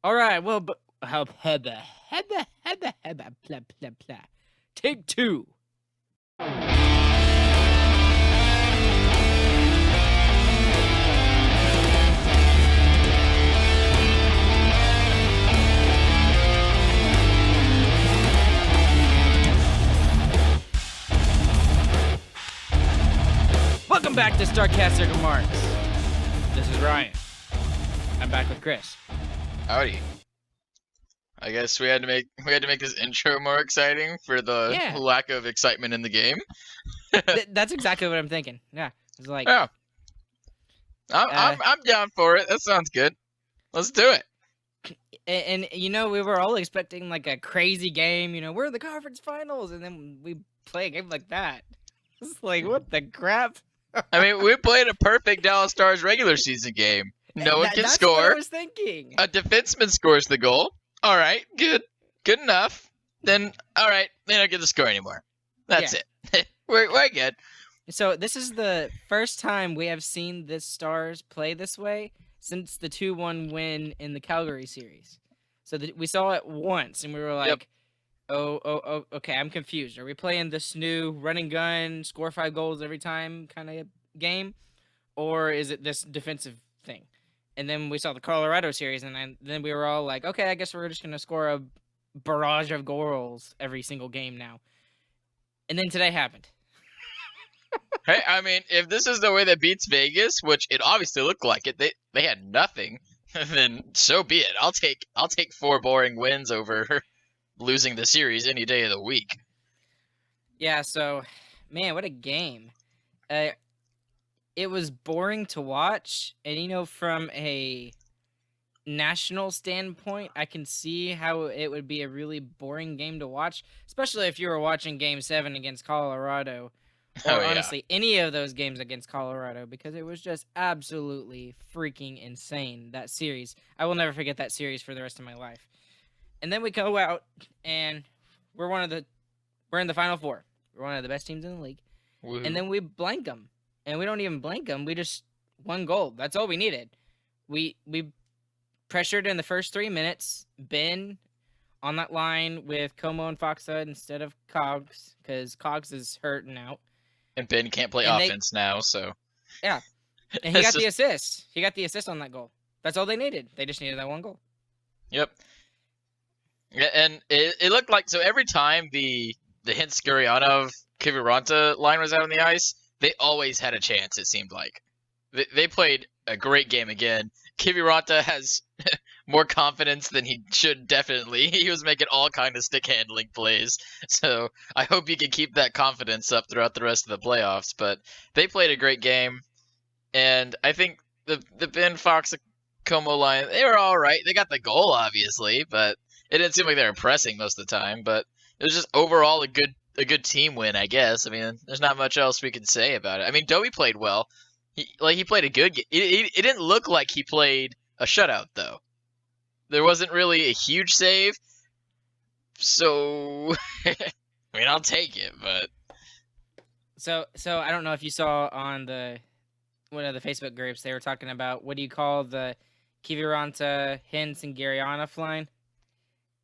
All right. Well, but how Take two. Welcome back to Starcaster Remarks. This is Ryan. I'm back with Chris. Howdy. I guess we had to make this intro more exciting for the Yeah. lack of excitement in the game. That's exactly what I'm thinking. Yeah. It's like, Yeah, I'm down for it. That sounds good. Let's do it. and you know, we were all expecting like a crazy game. You know, we're in the conference finals, and then we play a game like that. It's like, what the crap? I mean, we played a perfect Dallas Stars regular season game. No one can That's what I score. was thinking. A defenseman scores the goal. All right, good enough. Then all right, they don't get to score anymore. That's it. we're good. So this is the first time we have seen the Stars play this way since the 2-1 win in the Calgary series. So we saw it once, and we were like, Yep. oh, okay, I'm confused. Are we playing this new running gun, score 5 goals every time kind of game? Or is it this defensive thing? And then we saw the Colorado series, and then we were all like, okay, I guess we're just going to score a barrage of goals every single game now. And then today happened. Hey, I mean, if this is the way that beats Vegas, which it obviously looked like it, they had nothing, then so be it. I'll take 4 boring wins over losing the series any day of the week. Yeah, so, man, what a game. It was boring to watch, and you know, from a national standpoint, I can see how it would be a really boring game to watch, especially if you were watching Game 7 against Colorado, or honestly, any of those games against Colorado, because it was just absolutely freaking insane, that series. I will never forget that series for the rest of my life. And then we go out, and we're in the Final Four. We're one of the best teams in the league. Woo-hoo. And then we blank them. And we don't even blank them. We just won goal. That's all we needed. We pressured in the first 3 minutes. Ben on that line with Como and Foxa instead of Cogs, because Cogs is hurting out. And Ben can't play offense now, so. Yeah. And he got the assist. He got the assist on that goal. That's all they needed. They just needed that one goal. Yep. Yeah, and it looked like, so every time the Hintz Gurianov Kiviranta line was out on the ice, they always had a chance, it seemed like. They played a great game again. Kiviranta has more confidence than he should, definitely. He was making all kind of stick handling plays. So I hope he can keep that confidence up throughout the rest of the playoffs. But they played a great game. And I think the Ben Fox Como line, they were all right. They got the goal, obviously, but it didn't seem like they were pressing most of the time. But it was just overall a good team win, I guess. I mean, there's not much else we can say about it. I mean, Dobby played well. He played a good game. It didn't look like he played a shutout, though. There wasn't really a huge save. So, I mean, I'll take it, but. So I don't know if you saw on one of the Facebook groups, they were talking about, what do you call the Kiviranta, Hintz, and Gurianov line?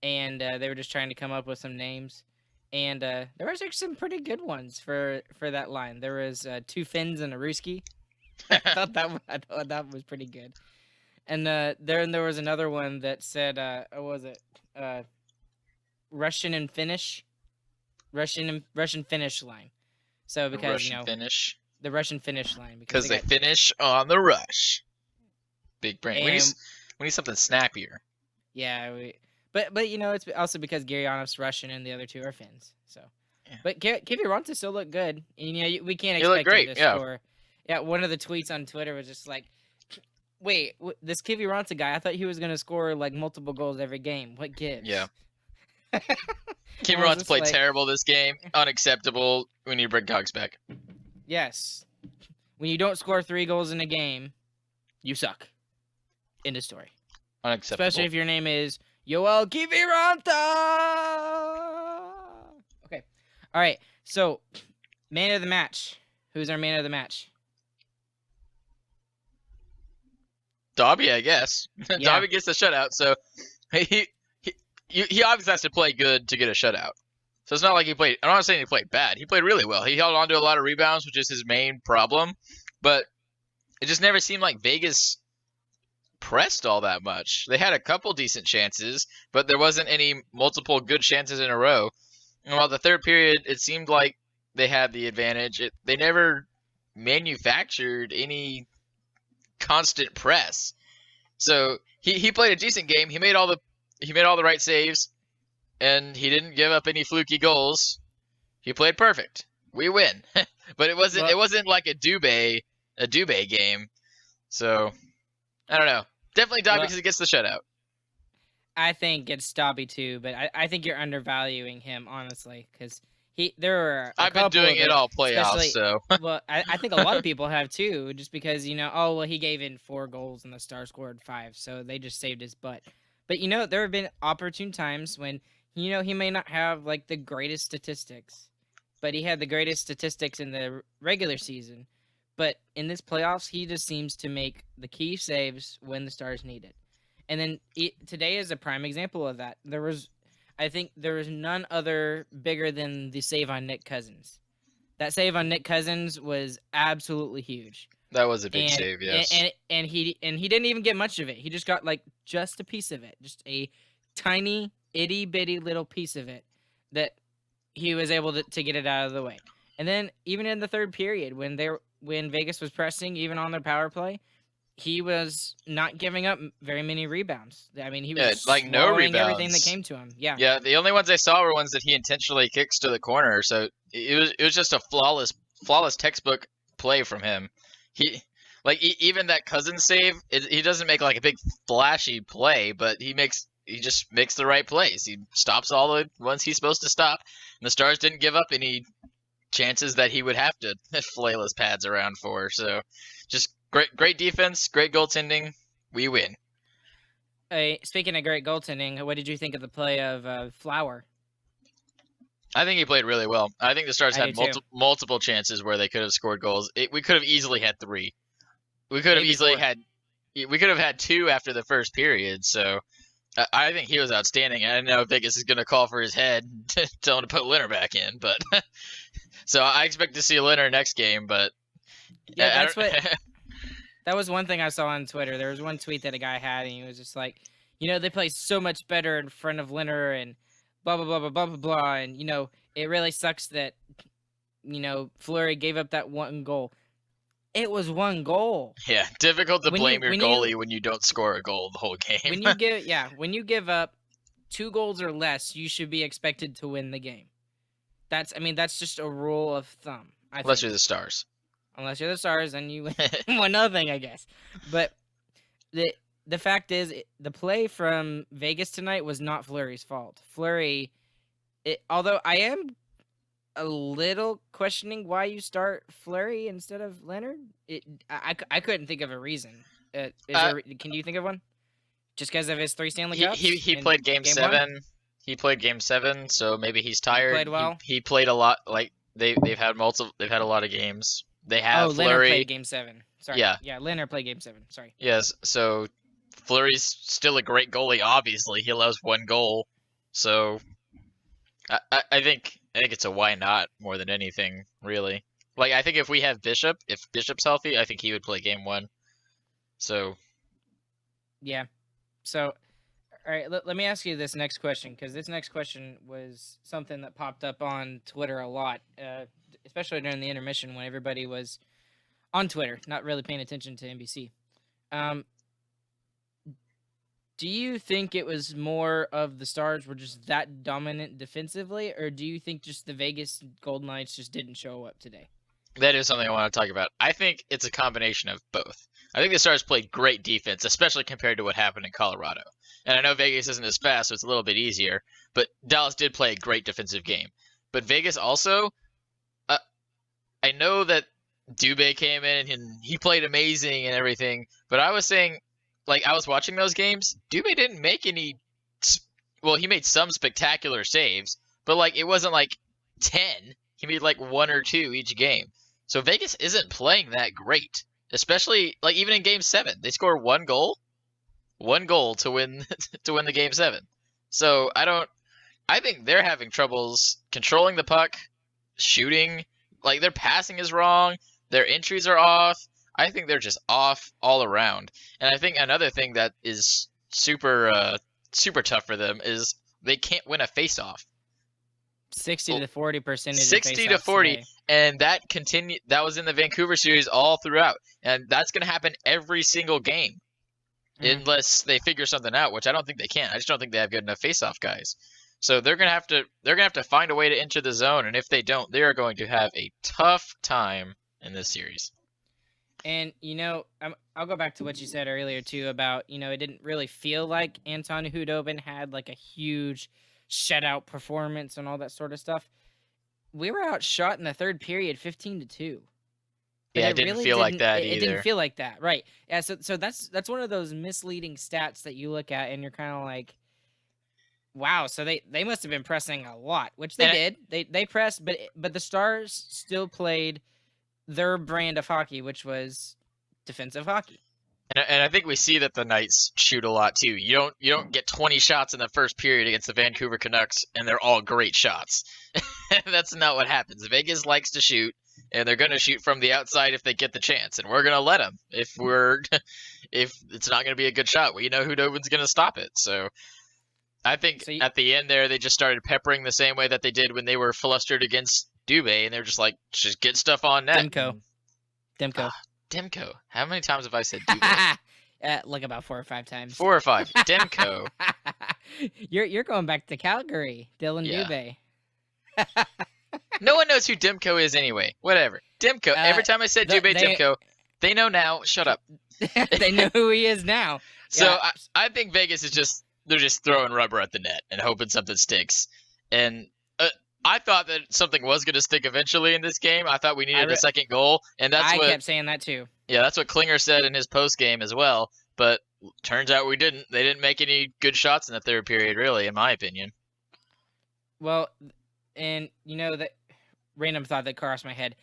And they were just trying to come up with some names. And there was actually some pretty good ones for that line. There was 2 Finns and a Ruski. I thought that was pretty good. And there was another one that said, what was it? Russian and Finnish? Russian Finnish line. So because Russian Finnish. The Russian Finnish line, because they finish on the rush. Big brain. We need something snappier. Yeah, but you know, it's also because Guryanov's Russian and the other 2 are Finns. So, yeah. But Kiviranta still looked good. And, you know, we can't expect him to score. Yeah, one of the tweets on Twitter was just like, wait, this Kiviranta guy, I thought he was going to score like multiple goals every game. What gives? Yeah. Kiviranta played terrible this game. Unacceptable. We need to bring Cogs back. Yes. When you don't score 3 goals in a game, you suck. End of story. Unacceptable. Especially if your name is Yoel Kiviranta. Okay. All right. So, man of the match. Who's our man of the match? Dobby, I guess. Yeah. Dobby gets the shutout, so he, he obviously has to play good to get a shutout. So it's not like he played. I'm not saying he played bad. He played really well. He held on to a lot of rebounds, which is his main problem. But it just never seemed like Vegas pressed all that much. They had a couple decent chances, but there wasn't any multiple good chances in a row. And while the third period, it seemed like they had the advantage, they never manufactured any constant press. So he played a decent game. He made all the right saves, and he didn't give up any fluky goals. He played perfect. We win. But Well, it wasn't like a Dubé game. So I don't know. Definitely Dobby well, because he gets the shutout. I think it's Dobby too, but I think you're undervaluing him honestly, because there were a I've been couple doing of it it, all playoffs, especially. so Well, I think a lot of people have too, just because oh well, he gave in 4 goals and the Star scored 5, so they just saved his butt. But there have been opportune times when he may not have like the greatest statistics, but he had the greatest statistics in the regular season. But in this playoffs, he just seems to make the key saves when the Stars need it. And then today is a prime example of that. I think there was none other bigger than the save on Nick Cousins. That save on Nick Cousins was absolutely huge, that was a big and save. and Yes. he didn't even get much of it. He just got like just a piece of it, just a tiny itty bitty little piece of it that he was able to get it out of the way. And then even in the third period, when Vegas was pressing, even on their power play, he was not giving up very many rebounds. I mean, he was Yeah, just like no swallowing everything that rebounds. came to him. Yeah. Yeah, the only ones I saw were ones that he intentionally kicks to the corner. So it was just a flawless textbook play from him. He like even that cousin save. He doesn't make like a big flashy play, but he just makes the right plays. He stops all the ones he's supposed to stop. And the Stars didn't give up any chances that he would have to flail his pads around for. So just great defense, great goaltending. We win. Speaking of great goaltending, what did you think of the play of Flower? I think he played really well. I think the Stars I do had too. multiple chances where they could have scored goals. We could have easily had 3. We could have Maybe easily 4. had. We could have had 2 after the first period. So I think he was outstanding. I know Vegas is going to call for his head, tell him to put Leonard back in. But so I expect to see Leonard next game. But Yeah, I don't. that was one thing I saw on Twitter. There was one tweet that a guy had, and he was just like, they play so much better in front of Leonard and blah blah blah blah blah blah blah, and it really sucks that Fleury gave up that one goal. It was one goal. Yeah, difficult to When you blame your when you goalie when you don't score a goal the whole game. when you give up 2 goals or less, you should be expected to win the game. That's just a rule of thumb. I Unless think. you're the Stars. Unless you're the Stars, then you win 1-0, I guess. But the fact is, the play from Vegas tonight was not Fleury's fault. Fleury, although I am a little questioning why you start Fleury instead of Leonard. I couldn't think of a reason. Can you think of one? Just because of his 3 Stanley Cups? He played game 7. He played game 7, so maybe he's tired. He played well. He played a lot. Like they've had a lot of games. They have Leonard Fleury. played game 7. Sorry. Yeah. Yeah, Leonard played game 7. Sorry. Yes, so Fleury's still a great goalie. Obviously, he allows 1 goal. So I think it's a why not more than anything, really. Like I think if we have if Bishop's healthy, I think he would play game 1. So yeah. So, all right, let me ask you this next question, because this next question was something that popped up on Twitter a lot, especially during the intermission when everybody was on Twitter, not really paying attention to NBC. Do you think it was more of the Stars were just that dominant defensively, or do you think just the Vegas Golden Knights just didn't show up today? that is something I want to talk about. I think it's a combination of both. I think the Stars played great defense, especially compared to what happened in Colorado. And I know Vegas isn't as fast, so it's a little bit easier. But Dallas did play a great defensive game. But Vegas also, I know that Dubé came in and he played amazing and everything. But I was saying, like I was watching those games, Dubé didn't make any. Well, he made some spectacular saves, but like it wasn't like 10. He made like 1 or 2 each game. So Vegas isn't playing that great. especially like even in Game 7, they score one goal to win to win the Game 7. So I think they're having troubles controlling the puck, shooting. Like their passing is wrong, their entries are off. I think they're just off all around. And I think another thing that is super tough for them is they can't win a face-off. 60 to 40 percentage of 60 to faceoffs 40, today. and that was in the Vancouver series all throughout. And that's going to happen every single game Mm. unless they figure something out, which I don't think they can. I just don't think they have good enough face-off guys. So they're gonna have to find a way to enter the zone, and if they don't, they are going to have a tough time in this series. And I'll go back to what you said earlier too about it didn't really feel like Anton Hudobin had like a huge shutout performance and all that sort of stuff. We were outshot in the third period, 15-2. But Yeah, it it didn't really feel like didn't. that It didn't either. feel like that, right? Yeah. So that's one of those misleading stats that you look at and you're kind of like, wow. So they must have been pressing a lot, which they And did. They pressed, but the Stars still played their brand of hockey, which was defensive hockey. and I think we see that the Knights shoot a lot too. You don't get 20 shots in the first period against the Vancouver Canucks, and they're all great shots. That's not what happens. Vegas likes to shoot, and they're gonna shoot from the outside if they get the chance, and we're gonna let them if it's not gonna be a good shot. We know Hudobin's gonna stop it. So I think So you, at the end there, they just started peppering the same way that they did when they were flustered against Dubé, and they're just like, just get stuff on net. Demko, Demko, Demko. How many times have I said Dubé? like about 4 or 5 times. 4 or 5. Demko. You're going back to Calgary, Dylan Yeah. Dubé. No one knows who Demko is anyway. Whatever. Demko. Every time I said Dubé Demko, they know now. Shut up. They know who he is now. So Yeah. I think Vegas is they're just throwing rubber at the net and hoping something sticks. And I thought that something was going to stick eventually in this game. I thought we needed a second goal, and I kept saying that too. Yeah, that's what Klinger said in his post game as well. But turns out we didn't. They didn't make any good shots in the third period, really, in my opinion. Well, and that random thought that crossed my head.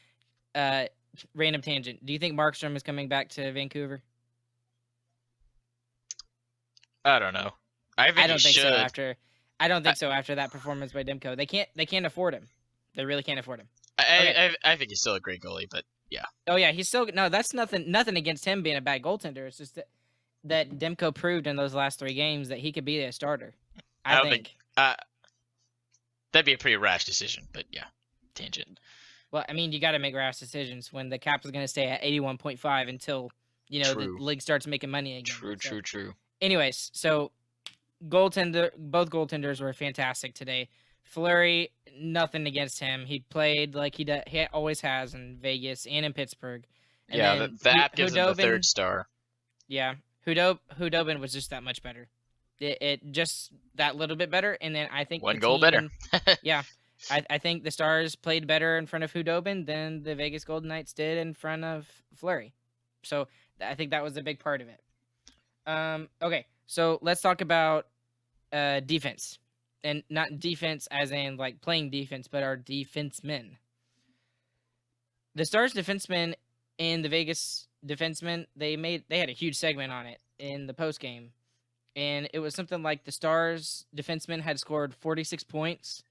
Random tangent. Do you think Markstrom is coming back to Vancouver? I don't know. I don't think so. I don't think so after that performance by Demko. They can't afford him. They really can't afford him. I think he's still a great goalie, but yeah. Oh yeah, he's still no. That's nothing against him being a bad goaltender. It's just that Demko proved in those last 3 games that he could be a starter. I don't think that'd be a pretty rash decision, but yeah, tangent. Well, I mean, you got to make rash decisions when the cap is going to stay at 81.5 until the league starts making money again. True. Anyways, so both goaltenders were fantastic today. Fleury, nothing against him. He played like he always has in Vegas and in Pittsburgh. And yeah, that gives him the 3rd star. Yeah, Hudobin was just that much better. It just that little bit better, and then I think one goal better. Yeah, I think the Stars played better in front of Hudobin than the Vegas Golden Knights did in front of Fleury. So I think that was a big part of it. Okay, so let's talk about defense, and not defense as in like playing defense, but our defensemen. The Stars defensemen and the Vegas defensemen, they had a huge segment on it in the post game, and it was something like the Stars defensemen had scored 46 points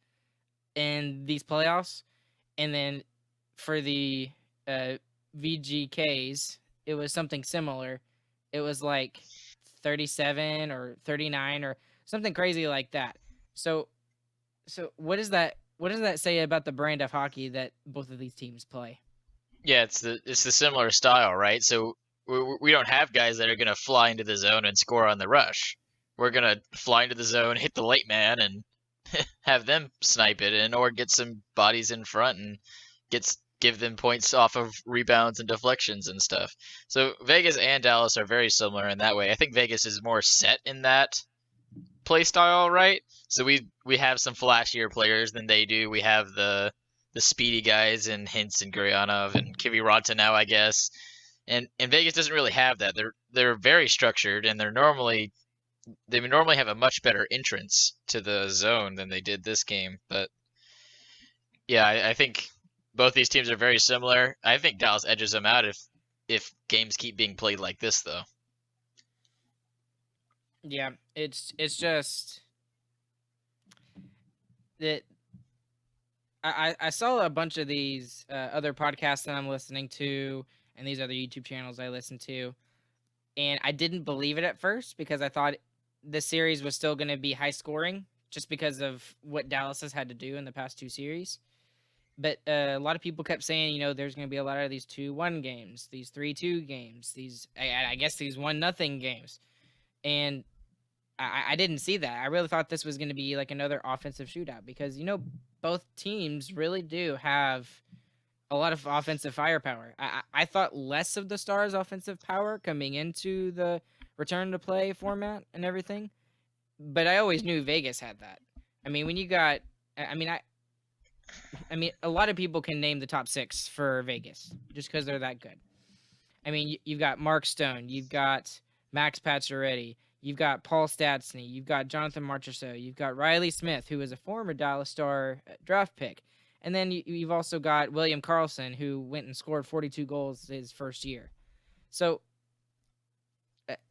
in these playoffs, and then for the VGKs, it was something similar. It was like 37 or 39 or something crazy like that. So what does that say about the brand of hockey that both of these teams play? Yeah, it's the similar style, right? So we don't have guys that are gonna fly into the zone and score on the rush. We're gonna fly into the zone, hit the late man, and have them snipe it in, or get some bodies in front and give them points off of rebounds and deflections and stuff. So Vegas and Dallas are very similar in that way. I think Vegas is more set in that play style, right? So we have some flashier players than they do. We have the speedy guys in Hintz and Guryanov and Kiviranta now, I guess. And Vegas doesn't really have that. They're very structured, and they normally have a much better entrance to the zone than they did this game. But yeah, I think both these teams are very similar. I think Dallas edges them out if games keep being played like this, though. Yeah, it's just that I saw a bunch of these other podcasts that I'm listening to and these other YouTube channels I listen to, and I didn't believe it at first because I thought the series was still going to be high scoring just because of what Dallas has had to do in the past two series. But a lot of people kept saying, there's going to be a lot of these 2-1 games, these 3-2 games, these I guess these 1-0 games, and I didn't see that. I really thought this was going to be like another offensive shootout because both teams really do have a lot of offensive firepower. I thought less of the Stars' offensive power coming into the return to play format and everything, but I always knew Vegas had that. I mean, when you got, I mean, a lot of people can name the top six for Vegas just because they're that good. I mean, you've got Mark Stone, you've got Max Pacioretty, you've got Paul Stastny, you've got Jonathan Marchessault, you've got Riley Smith, who is a former Dallas Star draft pick, and then you've also got William Karlsson, who went and scored 42 goals his first year. So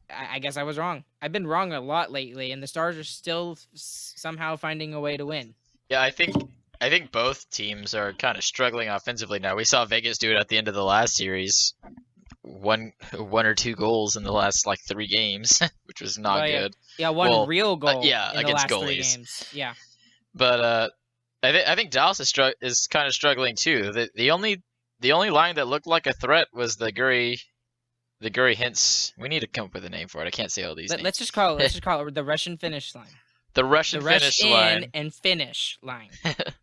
I guess I was wrong. I've been wrong a lot lately, and the Stars are still somehow finding a way to win. Yeah, I think both teams are kind of struggling offensively now. We saw Vegas do it at the end of the last series. One or two goals in the last like 3 games, which was not Well, yeah, good. yeah, one Well, real goal yeah, in the against last three goalies. games. Yeah, But I think Dallas is kind of struggling too. The only line that looked like a threat was the Guri Hints. We need to come up with a name for it. I can't say all these let's names. just call it the Russian finish line. The Russian The rush finish in line. and finish line. The Let's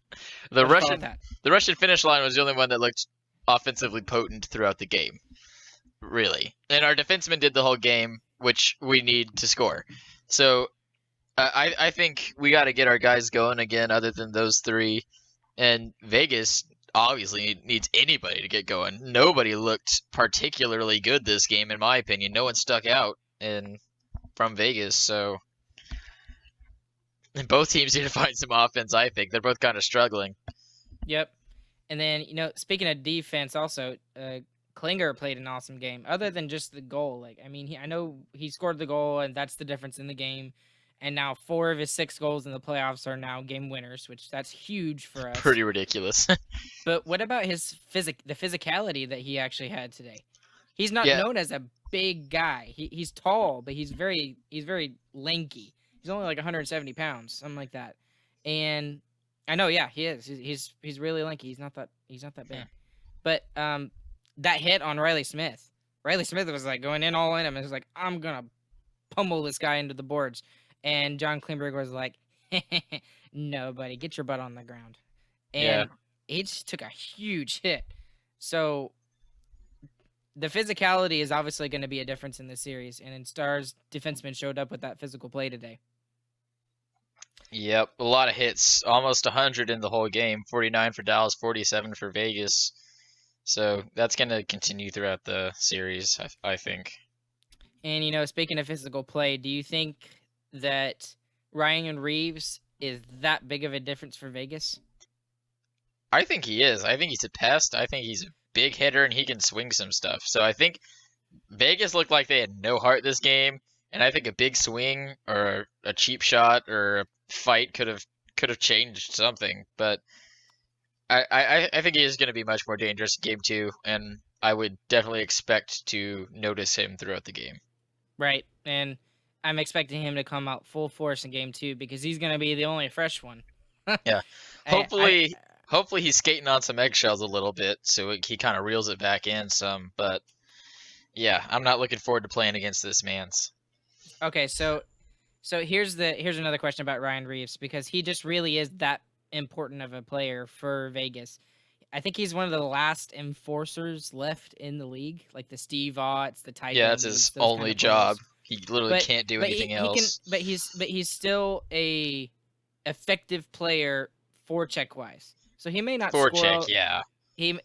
call it Russian that. the Russian finish line was the only one that looked offensively potent throughout the game. Really. And our defenseman did the whole game, which we need to score. So I think we got to get our guys going again, other than those three. And Vegas obviously needs anybody to get going. Nobody looked particularly good this game, in my opinion. No one stuck out from Vegas. So both teams need to find some offense. I think they're both kind of struggling. Yep. And then speaking of defense, also Klinger played an awesome game. Other than just the goal, I know he scored the goal, and that's the difference in the game. And now 4 of his 6 goals in the playoffs are now game winners, which that's huge for us. Pretty ridiculous. But what about the physicality that he actually had today? He's not Yeah. known as a big guy. He's tall, but he's very lanky. He's only like 170 pounds, something like that. And I know, yeah, he is. He's really lanky. He's not that big. But that hit on Riley Smith. Riley Smith was like going in all in him. It was like, I'm gonna pummel this guy into the boards. And John Klingberg was like, no, buddy, get your butt on the ground. Yeah. And he just took a huge hit. So the physicality is obviously going to be a difference in this series. And in Stars, defensemen showed up with that physical play today. Yep, a lot of hits, almost 100 in the whole game. 49 for Dallas, 47 for Vegas. So that's going to continue throughout the series, I think. And speaking of physical play, do you think that Ryan Reeves is that big of a difference for Vegas? I think he is. I think he's a pest. I think he's a big hitter and he can swing some stuff. So I think Vegas looked like they had no heart this game, and I think a big swing or a cheap shot or a fight could have changed something. But I think he is going to be much more dangerous in game 2, and I would definitely expect to notice him throughout the game. Right, and I'm expecting him to come out full force in game 2 because he's going to be the only fresh one. Yeah, hopefully he's skating on some eggshells a little bit, so he kind of reels it back in some. But yeah, I'm not looking forward to playing against this man's. Okay, so here's another question about Ryan Reeves, because he just really is that important of a player for Vegas. I think he's one of the last enforcers left in the league, like the Steve Otts, the Ty Yeah, that's Dubnys, his those only kind of job. players. He literally can't do anything he else. can, but he's still a effective player forecheck wise. So he may not Forecheck, score. yeah.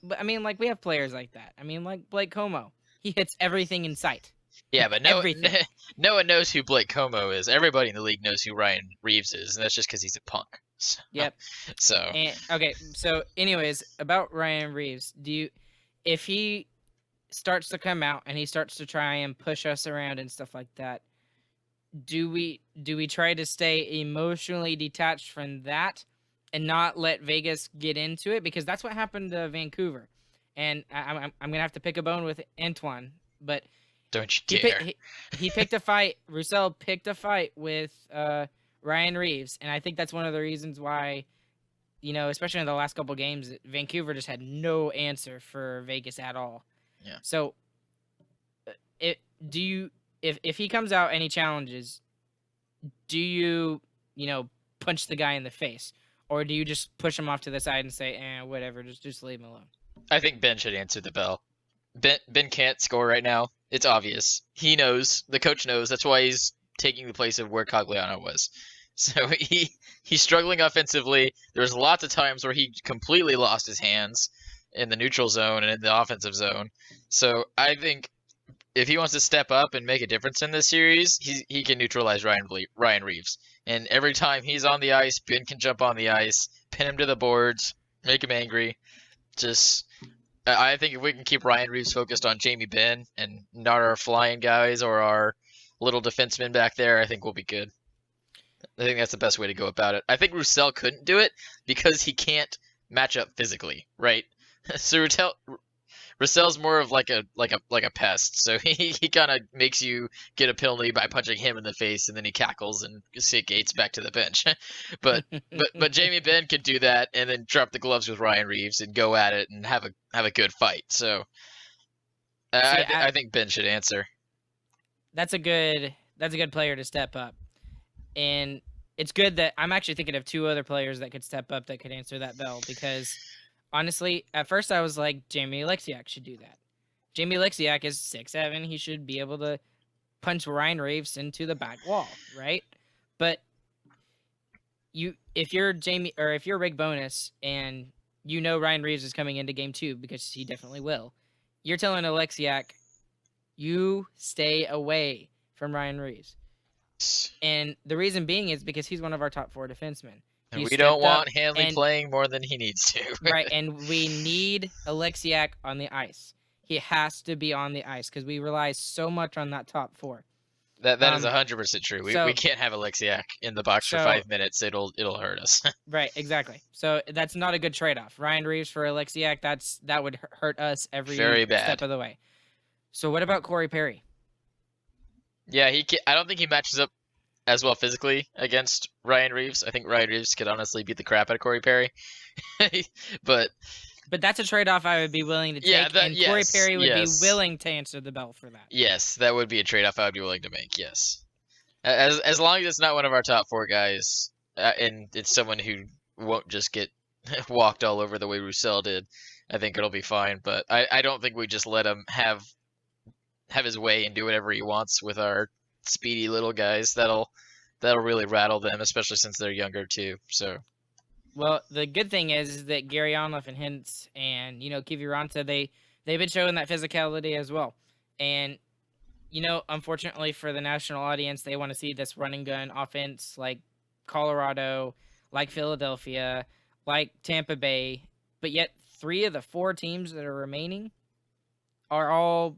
But I mean, like, we have players like that. I mean, like Blake Como, he hits everything in sight. Yeah, but Everything. no one knows who Blake Como is. Everybody in the league knows who Ryan Reeves is, and that's just because he's a punk. So, Yep. So And okay, so anyways, about Ryan Reeves, if he starts to come out and he starts to try and push us around and stuff like that, do we try to stay emotionally detached from that and not let Vegas get into it? Because that's what happened to Vancouver. And I'm gonna have to pick a bone with Antoine, but Don't you he dare. picked he picked a fight. Roussel picked a fight with Ryan Reeves, and I think that's one of the reasons why, especially in the last couple games, Vancouver just had no answer for Vegas at all. Yeah. So, it do you if he comes out and he challenges, do you punch the guy in the face, or do you just push him off to the side and say, whatever, just leave him alone? I think Ben should answer the bell. Ben can't score right now. It's obvious. He knows. The coach knows. That's why he's taking the place of where Cogliano was. So he's struggling offensively. There's lots of times where he completely lost his hands in the neutral zone and in the offensive zone. So I think if he wants to step up and make a difference in this series, he can neutralize Ryan Reeves. And every time he's on the ice, Ben can jump on the ice, pin him to the boards, make him angry. Just I think if we can keep Ryan Reeves focused on Jamie Benn and not our flying guys or our little defensemen back there, I think we'll be good. I think that's the best way to go about it. I think Roussel couldn't do it because he can't match up physically, right? So Roussel's more of like a pest. So he kind of makes you get a penalty by punching him in the face, and then he cackles and gates back to the bench. but Jamie Benn could do that and then drop the gloves with Ryan Reeves and go at it and have a good fight. So I think Ben should answer. That's a good player to step up, and it's good that I'm actually thinking of two other players that could step up that could answer that bell, because honestly, at first I was like, Jamie Alexiak should do that. Jamie Alexiak is 6'7". He should be able to punch Ryan Reeves into the back wall, right? But if you're Jamie, or if you're Rick Bonus and Ryan Reeves is coming into game 2, because he definitely will, you're telling Alexiak, you stay away from Ryan Reeves. And the reason being is because he's one of our top 4 defensemen. And we don't want Hanley playing more than he needs to. Right, and we need Alexiak on the ice. He has to be on the ice because we rely so much on that top 4. That is 100% true. We can't have Alexiak in the box for 5 minutes. It'll hurt us. Right, exactly. So that's not a good trade-off. Ryan Reeves for Alexiak, that would hurt us every step of the way. So what about Corey Perry? Yeah, I don't think he matches up as well physically against Ryan Reeves. I think Ryan Reeves could honestly beat the crap out of Corey Perry. but that's a trade-off I would be willing to take, and Corey Perry would be willing to answer the bell for that. Yes, that would be a trade-off I would be willing to make, yes. As long as it's not one of our top 4 guys, and it's someone who won't just get walked all over the way Roussel did, I think it'll be fine. But I don't think we just let him have his way and do whatever he wants with our speedy little guys. That'll really rattle them, especially since they're younger too. So, well, the good thing is that Gary Onliffe and Hintz and Kiviranta, they've been showing that physicality as well. And unfortunately for the national audience, they want to see this run and gun offense like Colorado, like Philadelphia, like Tampa Bay. But yet 3 of the 4 teams that are remaining are all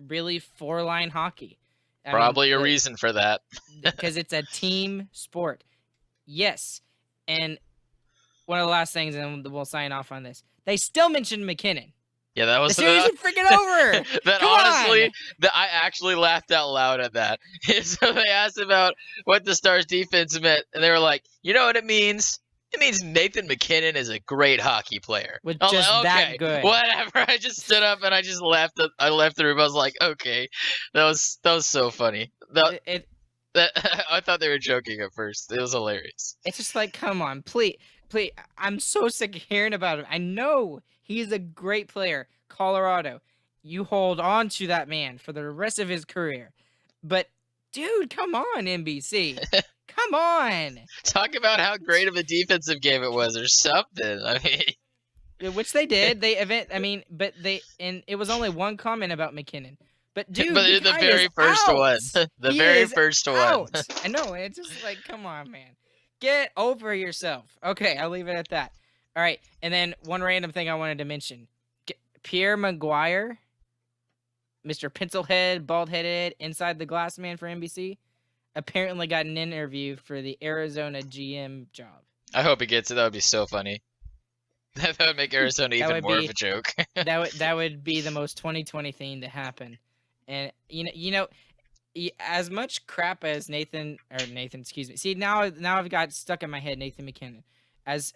really 4-line hockey. Probably a reason for that. Because it's a team sport. Yes. And one of the last things, and we'll sign off on this, they still mentioned McKinnon. Yeah, that was the series is freaking over. That Come honestly, on. I actually laughed out loud at that. So they asked about what the Stars' defense meant, and they were like, "You know what it means? It means Nathan McKinnon is a great hockey player." With just that good. Whatever. I just stood up and I just laughed. I left the room. I was like, "Okay, that was so funny." I thought they were joking at first. It was hilarious. It's just like, come on, please. I'm so sick of hearing about him. I know he's a great player. Colorado, you hold on to that man for the rest of his career. But, dude, come on, NBC. Come on. Talk about how great of a defensive game it was or something. I mean, which they did. And it was only one comment about McKinnon. But dude, the very first one. The very first one. I know. It's just like, come on, man. Get over yourself. Okay, I'll leave it at that. All right, and then one random thing I wanted to mention. Pierre Maguire Mr. Pencilhead, bald-headed, inside the glass man for NBC, apparently got an interview for the Arizona GM job. I hope he gets it. That would be so funny. That would make Arizona even more of a joke. that would be the most 2020 thing to happen. And as much crap as Nathan, excuse me. See, now I've got stuck in my head Nathan McKinnon. As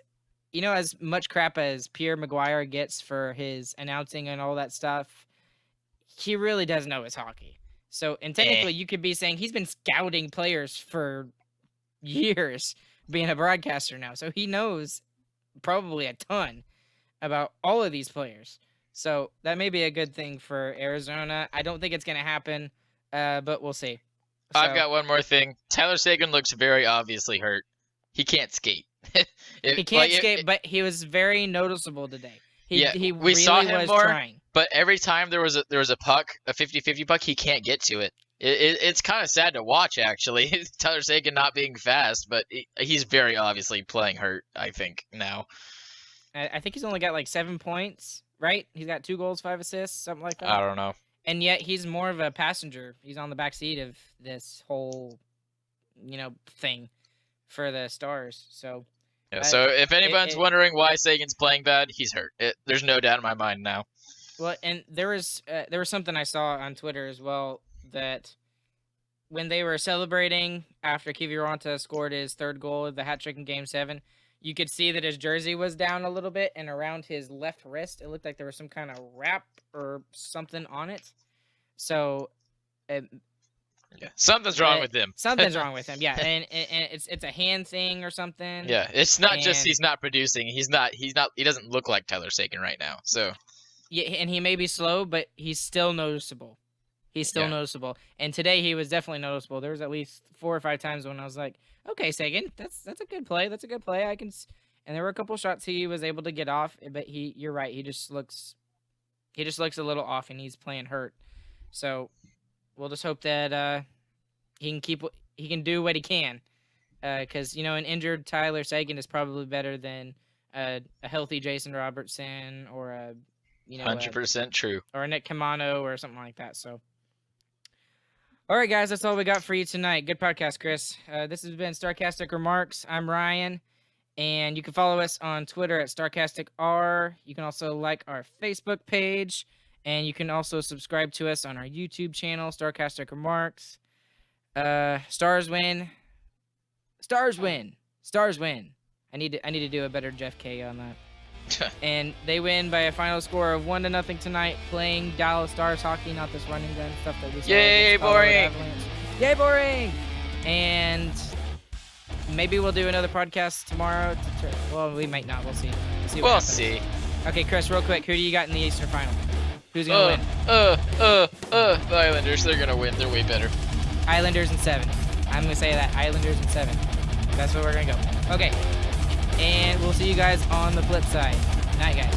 much crap as Pierre Maguire gets for his announcing and all that stuff, he really does know his hockey. So, and technically you could be saying he's been scouting players for years, being a broadcaster now. So he knows probably a ton about all of these players. So that may be a good thing for Arizona. I don't think it's going to happen, but we'll see. I've got one more thing. Tyler Seguin looks very obviously hurt. He can't skate. He can't skate, but he was very noticeable today. He we really saw him was more, trying. But every time there was a puck, a 50-50 puck, he can't get to it. It's kind of sad to watch, actually. Tyler Seguin not being fast, but he's very obviously playing hurt, I think, now. I think he's only got like 7 points, right? He's got 2 goals, 5 assists, something like that. I don't know. And yet he's more of a passenger. He's on the back seat of this whole, thing for the Stars. So yeah. So if anyone's wondering why Sagan's playing bad, he's hurt. There's no doubt in my mind now. Well, and there was something I saw on Twitter as well, that when they were celebrating after Kiviranta scored his 3rd goal of the hat trick in Game 7, you could see that his jersey was down a little bit, and around his left wrist, it looked like there was some kind of wrap or something on it. So, something's wrong with him. Something's wrong with him. Yeah, and it's a hand thing or something. Yeah, it's not just he's not producing. He doesn't look like Tyler Seguin right now. So. Yeah, and he may be slow, but he's still noticeable. Noticeable. And today he was definitely noticeable. There was at least 4 or 5 times when I was like, "Okay, Seguin, that's a good play. That's a good play. I can." And there were a couple shots he was able to get off, but you're right. He just looks a little off, and he's playing hurt. So we'll just hope that he can do what he can, because an injured Tyler Seguin is probably better than a healthy Jason Robertson or a 100% true. Or a Nick Kamano or something like that. So, all right, guys, that's all we got for you tonight. Good podcast, Chris. This has been Starcastic Remarks. I'm Ryan, and you can follow us on Twitter at StarcasticR. You can also like our Facebook page, and you can also subscribe to us on our YouTube channel, Starcastic Remarks. Stars win. Stars win. Stars win. I need to do a better Jeff K on that. And they win by a final score of 1-0 tonight, playing Dallas Stars hockey, not this running gun stuff that we saw. Yay, boring! Yay, boring! And maybe we'll do another podcast tomorrow. Well, we might not. We'll see. We'll see. Okay, Chris, real quick, who do you got in the Eastern Final? Who's gonna win? The Islanders. They're gonna win. They're way better. Islanders in 7. I'm gonna say that. Islanders in 7. That's where we're gonna go. Okay. And we'll see you guys on the flip side. Night, guys.